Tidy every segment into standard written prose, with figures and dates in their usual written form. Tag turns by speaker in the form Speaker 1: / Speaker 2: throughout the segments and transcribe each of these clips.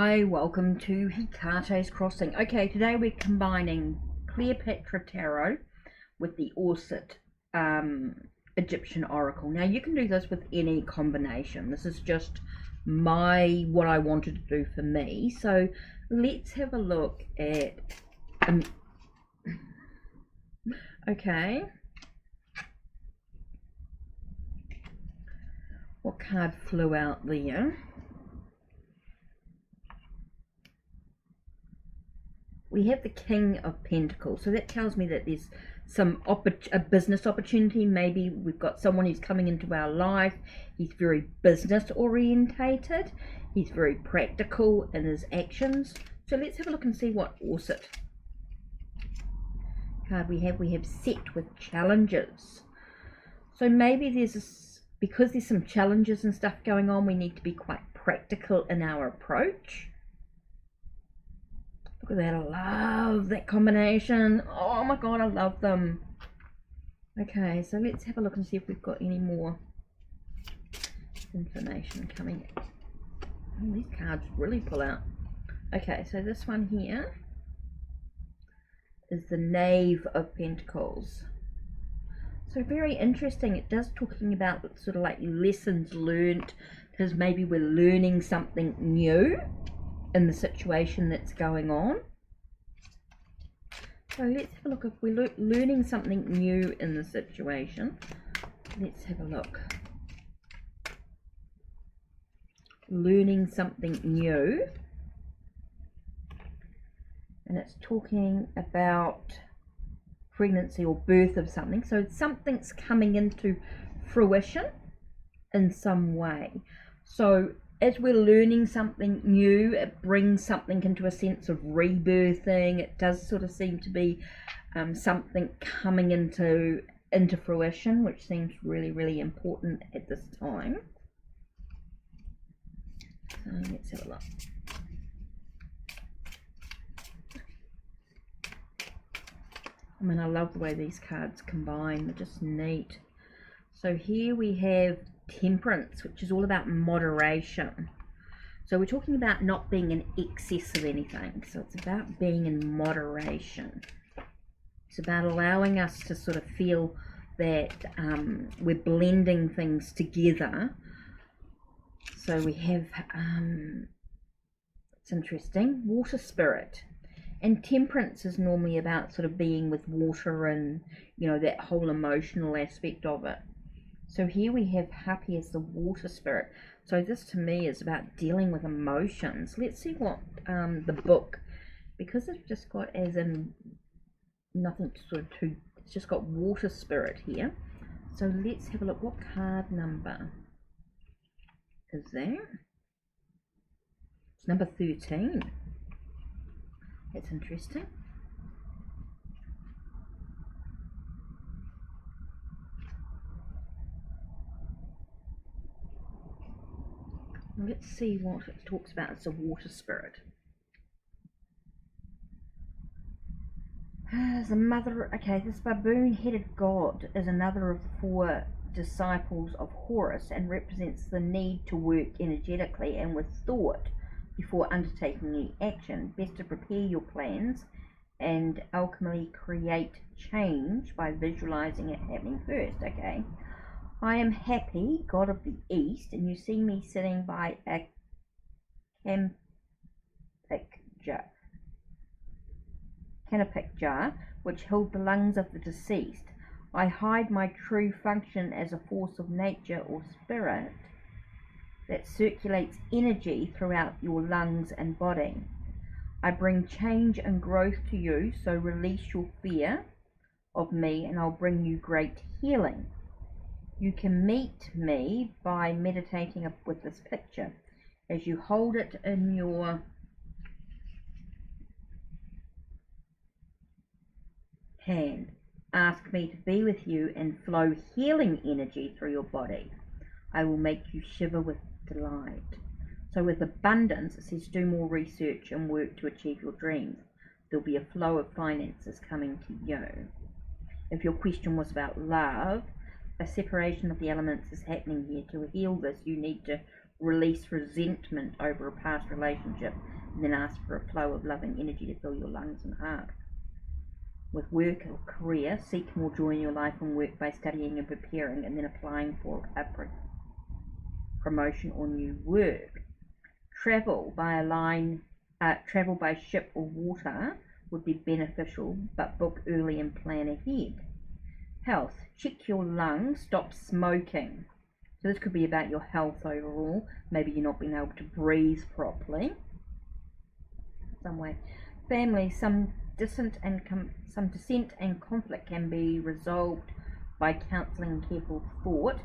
Speaker 1: Hi, welcome to HeKate's Crossing. Okay, today we're combining Cleopatra Tarot with the Auset Egyptian Oracle. Now you can do this with any combination. This is just what I wanted to do for me. So let's have a look at okay. What card flew out there? We have the King of Pentacles, so that tells me that there's a business opportunity. Maybe we've got someone who's coming into our life. He's very business orientated. He's very practical in his actions. So let's have a look and see what Auset card we have. We have set with challenges. So maybe because there's some challenges and stuff going on, we need to be quite practical in our approach. Look at that, I love that combination. Oh my god, I love them. Okay, so let's have a look and see if we've got any more information coming in. Oh, these cards really pull out. Okay, so this one here is the Knave of Pentacles. So very interesting. It does talking about sort of like lessons learned, because maybe we're learning something new in the situation that's going on. So let's have a look if we're learning something new in the situation. Let's have a look. Learning something new. And it's talking about pregnancy or birth of something. So something's coming into fruition in some way. So as we're learning something new, it brings something into a sense of rebirthing. It does sort of seem to be something coming into fruition, which seems really, really important at this time. So let's have a look. I mean, I love the way these cards combine. They're just neat. So here we have Temperance, which is all about moderation. So we're talking about not being in excess of anything. So it's about being in moderation. It's about allowing us to sort of feel that we're blending things together. So we have, it's interesting, Water Spirit. And Temperance is normally about sort of being with water and, you know, that whole emotional aspect of it. So here we have Happy as the Water Spirit. So this to me is about dealing with emotions. Let's see what the book, because it's just got as in nothing sort of too, it's just got Water Spirit here. So let's have a look. What card number is that? It's number 13. That's interesting. Let's see what it talks about as a water spirit. As a mother, okay, this baboon-headed god is another of the 4 disciples of Horus and represents the need to work energetically and with thought before undertaking any action. Best to prepare your plans and ultimately create change by visualizing it happening first. Okay, I am Happy, god of the east, and you see me sitting by a canopic jar which held the lungs of the deceased. I hide my true function as a force of nature or spirit that circulates energy throughout your lungs and body. I bring change and growth to you, so release your fear of me and I'll bring you great healing. You can meet me by meditating with this picture. As you hold it in your hand, ask me to be with you and flow healing energy through your body. I will make you shiver with delight. So with abundance, it says do more research and work to achieve your dreams. There'll be a flow of finances coming to you. If your question was about love, a separation of the elements is happening here. To heal this, you need to release resentment over a past relationship, and then ask for a flow of loving energy to fill your lungs and heart. With work or career, seek more joy in your life and work by studying and preparing, and then applying for a promotion or new work. Travel by ship or water would be beneficial, but book early and plan ahead. Health, check your lungs, stop smoking. So this could be about your health overall. Maybe you're not being able to breathe properly. Some way. Family, some dissent and conflict can be resolved by counselling and careful thought,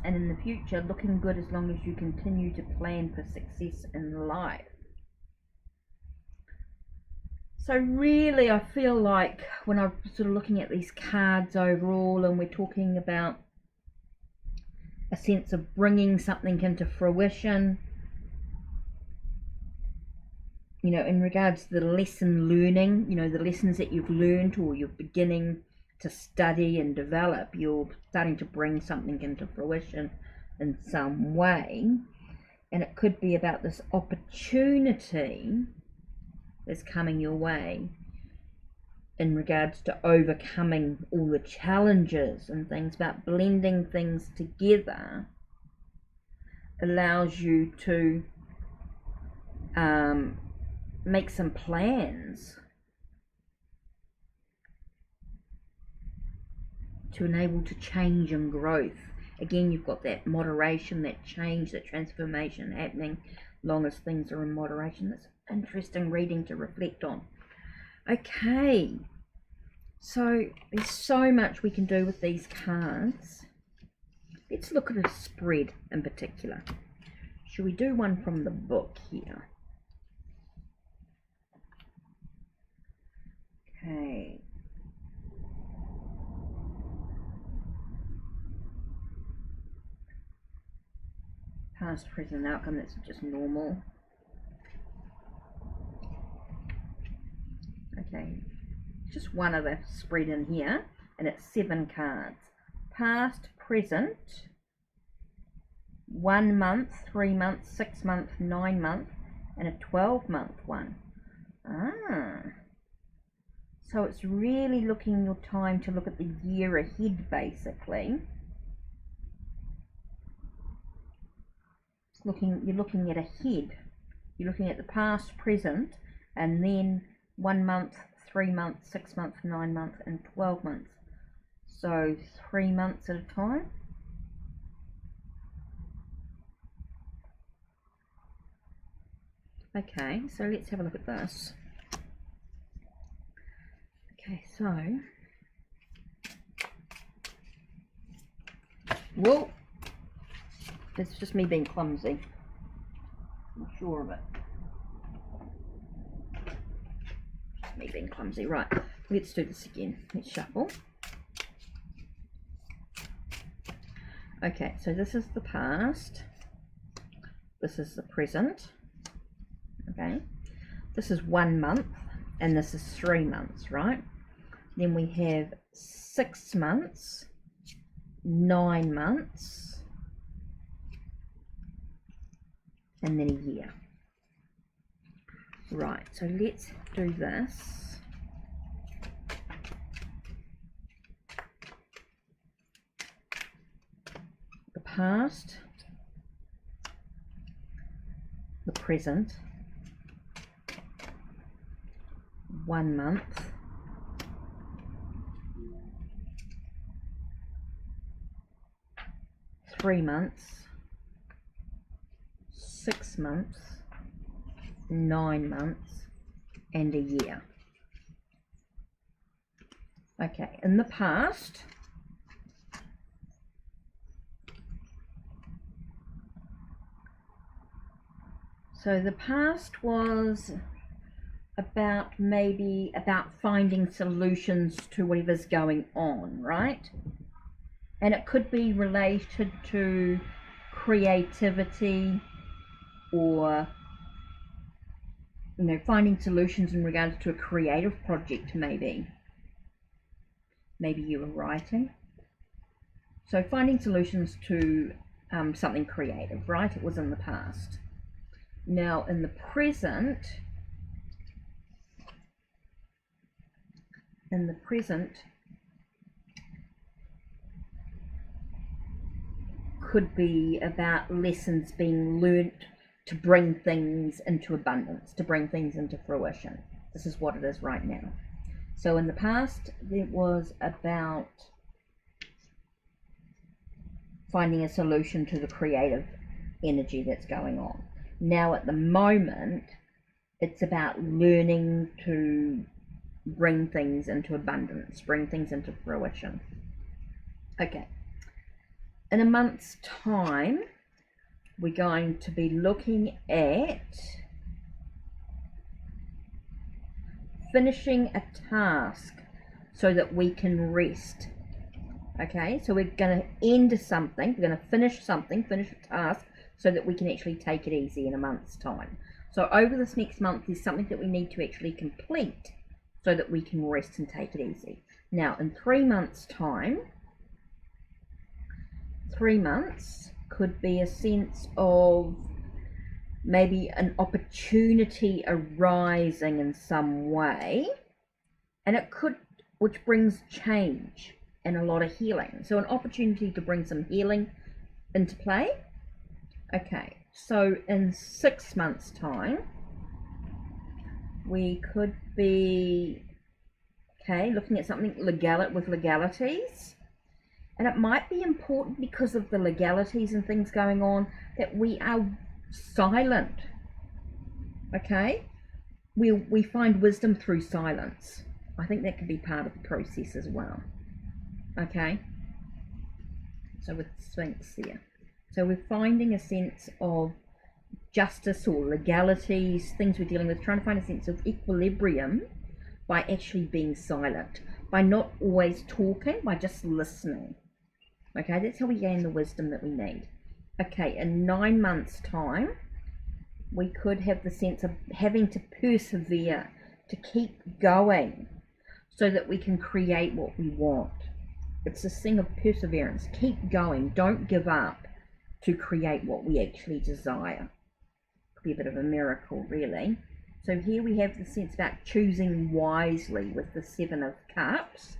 Speaker 1: and in the future looking good as long as you continue to plan for success in life. So really I feel like when I'm sort of looking at these cards overall, and we're talking about a sense of bringing something into fruition, you know, in regards to the lesson learning, you know, the lessons that you've learned or you're beginning to study and develop, you're starting to bring something into fruition in some way. And it could be about this opportunity that's coming your way in regards to overcoming all the challenges and things. About blending things together allows you to make some plans to enable to change and growth. Again, you've got that moderation, that change, that transformation happening, long as things are in moderation. That's interesting reading to reflect on. Okay, so there's so much we can do with these cards. Let's look at a spread in particular. Should we do one from the book here? Okay. Past, present, outcome, that's just normal. Okay, just one other spread in here, and it's 7 cards. Past, present, 1 month, 3 months, 6 months, 9 months, and a 12-month one. So it's really looking your time to look at the year ahead, basically. You're looking at ahead. You're looking at the past, present, and then 1 month, 3 months, 6 months, 9 months, and 12 months. So 3 months at a time. Okay, so let's have a look at this. Okay, so, whoa, it's just me being clumsy. I'm sure of it. Just me being clumsy. Right, let's do this again. Let's shuffle. Okay, so this is the past. This is the present. Okay, this is 1 month, and this is 3 months, right? Then we have 6 months, 9 months, and then a year. Right, so let's do this. The past, the present, 1 month, 3 months, 6 months, 9 months, and a year. Okay, in the past, so the past was about finding solutions to whatever's going on, right? And it could be related to creativity, or, you know, finding solutions in regards to a creative project. Maybe you were writing, so finding solutions to something creative, right? It was in the past. Now in the present, could be about lessons being learnt to bring things into abundance, to bring things into fruition. This is what it is right now. So in the past, it was about finding a solution to the creative energy that's going on. Now at the moment, it's about learning to bring things into abundance, bring things into fruition. Okay. In a month's time, we're going to be looking at finishing a task so that we can rest. Okay, so we're going to end something, we're going to finish something, finish a task, so that we can actually take it easy in a month's time. So over this next month, there's something that we need to actually complete so that we can rest and take it easy. Now, in 3 months' time, 3 months could be a sense of maybe an opportunity arising in some way, and it could, which brings change and a lot of healing. So an opportunity to bring some healing into play. Okay, so in 6 months' time, we could be, looking at something with legalities. And it might be important because of the legalities and things going on that we are silent. Okay, we find wisdom through silence. I think that could be part of the process as well. Okay, so with Sphinx here, so we're finding a sense of justice or legalities, things we're dealing with, trying to find a sense of equilibrium by actually being silent, by not always talking, by just listening. Okay, that's how we gain the wisdom that we need. Okay, in 9 months' time, we could have the sense of having to persevere, to keep going, so that we can create what we want. It's this thing of perseverance. Keep going, don't give up to create what we actually desire. Could be a bit of a miracle, really. So here we have the sense about choosing wisely with the 7 of Cups.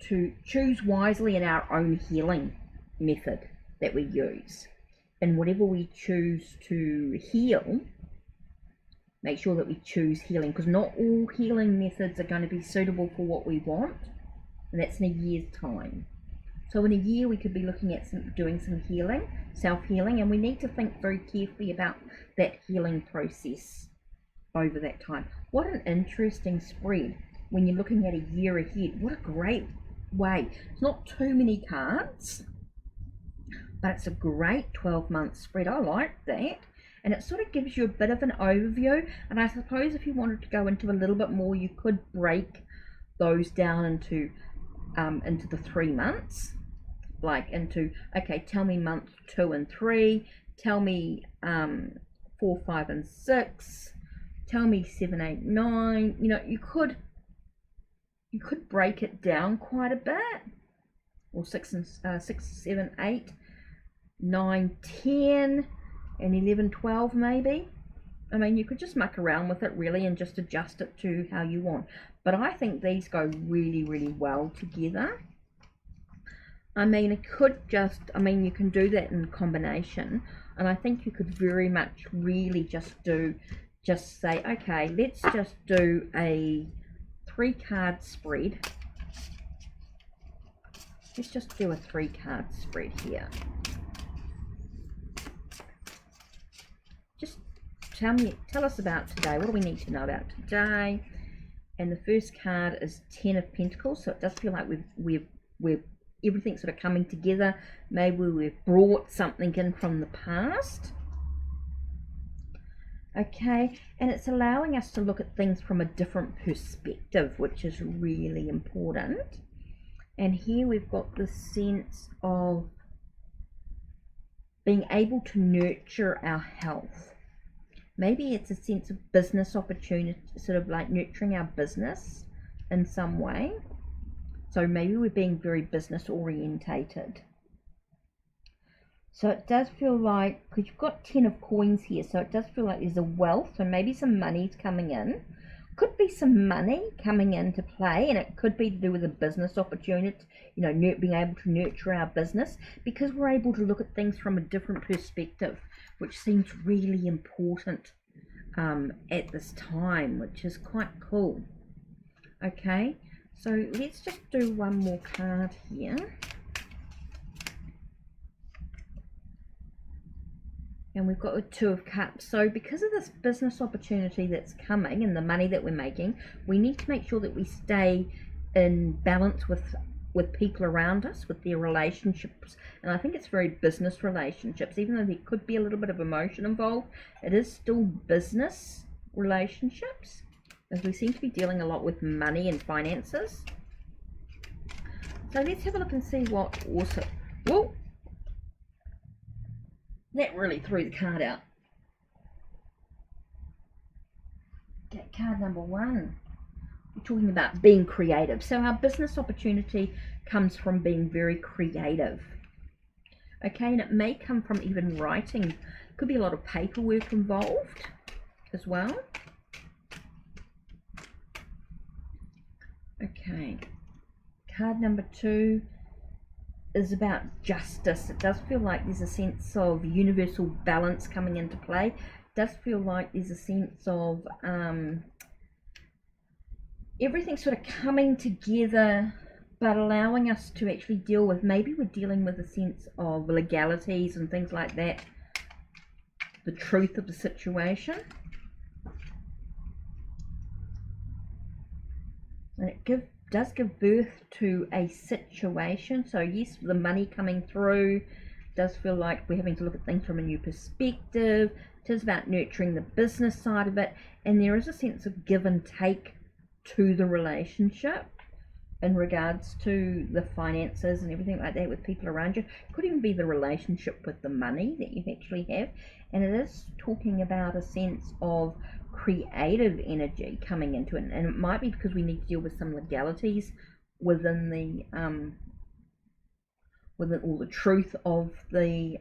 Speaker 1: To choose wisely in our own healing method that we use. And whatever we choose to heal, make sure that we choose healing, because not all healing methods are going to be suitable for what we want, and that's in a year's time. So in a year we could be looking at doing some healing, self-healing, and we need to think very carefully about that healing process over that time. What an interesting spread when you're looking at a year ahead. What a great way. It's not too many cards, but it's a great 12-month spread. I like that, and it sort of gives you a bit of an overview. And I suppose if you wanted to go into a little bit more, you could break those down into the 3 months, like into, okay, tell me month 2 and 3, tell me 4, 5 and 6, tell me 7, 8, 9. You know, you could break it down quite a bit, or 6, 7, 8, 9, 10, and 11, 12 maybe. I mean, you could just muck around with it really and just adjust it to how you want. But I think these go really, really well together. I mean, it could just, I mean, you can do that in combination. And I think you could very much really just say, okay, let's just do a 3-card spread. Let's just do a 3-card spread here. Just tell us about today. What do we need to know about today? And the first card is 10 of Pentacles, so it does feel like we've everything's sort of coming together. Maybe we've brought something in from the past. Okay, and it's allowing us to look at things from a different perspective, which is really important. And here we've got the sense of being able to nurture our health. Maybe it's a sense of business opportunity, sort of like nurturing our business in some way. So maybe we're being very business orientated. So it does feel like, because you've got 10 of coins here, so it does feel like there's a wealth, so maybe some money's coming in. Could be some money coming into play, and it could be to do with a business opportunity, you know, being able to nurture our business, because we're able to look at things from a different perspective, which seems really important at this time, which is quite cool. Okay, so let's just do one more card here. And we've got the Two of Cups. So because of this business opportunity that's coming and the money that we're making, we need to make sure that we stay in balance with people around us, with their relationships. And I think it's very business relationships, even though there could be a little bit of emotion involved. It is still business relationships, as we seem to be dealing a lot with money and finances. So let's have a look and see what Auset. Whoa! That really threw the card out. Get card number 1. We're talking about being creative. So our business opportunity comes from being very creative. Okay, and it may come from even writing. Could be a lot of paperwork involved as well. Okay, card number 2 is about justice. It does feel like there's a sense of universal balance coming into play. It does feel like there's a sense of everything sort of coming together, but allowing us to actually deal with, maybe we're dealing with a sense of legalities and things like that, the truth of the situation. And it does give birth to a situation. So yes, the money coming through does feel like we're having to look at things from a new perspective. It is about nurturing the business side of it, and there is a sense of give and take to the relationship in regards to the finances and everything like that with people around you. It could even be the relationship with the money that you actually have, and it is talking about a sense of creative energy coming into it, and it might be because we need to deal with some legalities within the within all the truth of the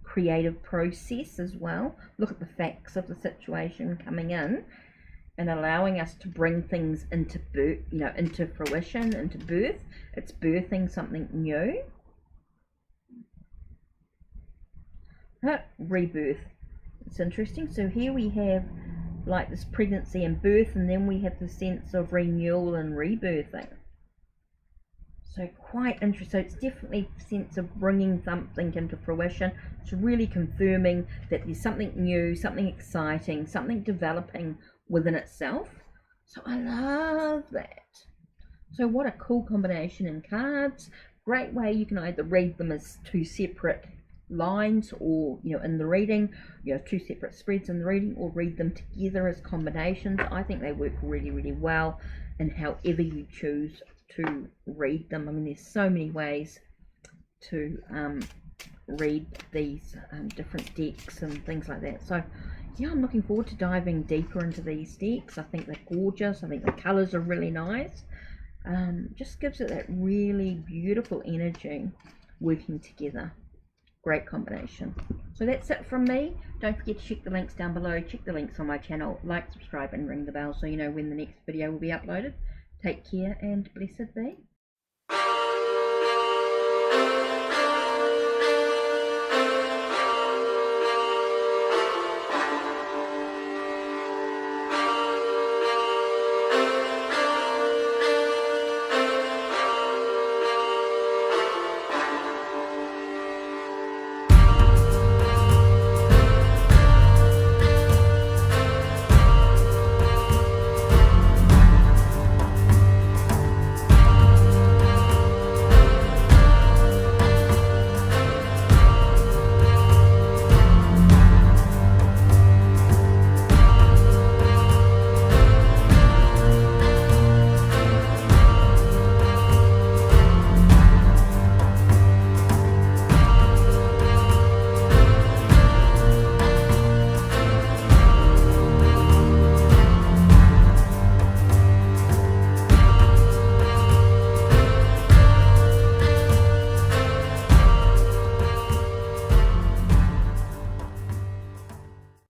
Speaker 1: creative process as well. Look at the facts of the situation coming in and allowing us to bring things into birth, you know, into fruition, into birth. It's birthing something new. Rebirth. It's interesting. So here we have like this pregnancy and birth, and then we have the sense of renewal and rebirthing. So quite interesting. So it's definitely a sense of bringing something into fruition. It's really confirming that there's something new, something exciting, something developing within itself. So I love that. So what a cool combination in cards. Great way, you can either read them as two separate lines, or, you know, in the reading, you know, two separate spreads in the reading, or read them together as combinations. I think they work really, really well, and however you choose to read them. I mean, there's so many ways to read these different decks and things like that. So yeah, I'm looking forward to diving deeper into these decks. I think they're gorgeous. I think the colors are really nice. Just gives it that really beautiful energy working together. Great combination. So that's it from me. Don't forget to check the links down below. Check the links on my channel. Like, subscribe and ring the bell so you know when the next video will be uploaded. Take care and blessed be.